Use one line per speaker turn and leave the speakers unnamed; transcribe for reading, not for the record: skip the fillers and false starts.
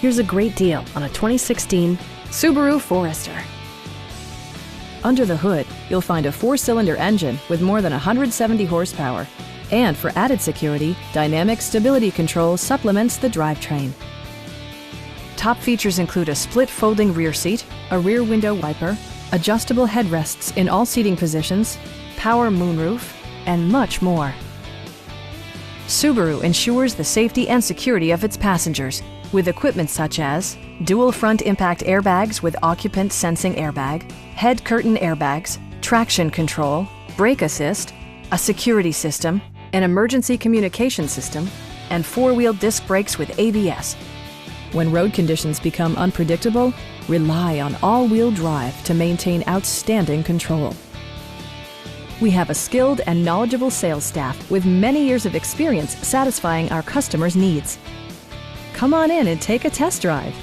Here's a great deal on a 2016 Subaru Forester. Under the hood, you'll find a 4-cylinder engine with more than 170 horsepower. And for added security, dynamic stability control supplements the drivetrain. Top features include a split folding rear seat, a rear window wiper, adjustable headrests in all seating positions, power moonroof, and much more. Subaru ensures the safety and security of its passengers with equipment such as dual front impact airbags with occupant sensing airbag, head curtain airbags, traction control, brake assist, a security system, an emergency communication system, and 4-wheel disc brakes with ABS. When road conditions become unpredictable, rely on all-wheel drive to maintain outstanding control. We have a skilled and knowledgeable sales staff with many years of experience satisfying our customers' needs. Come on in and take a test drive.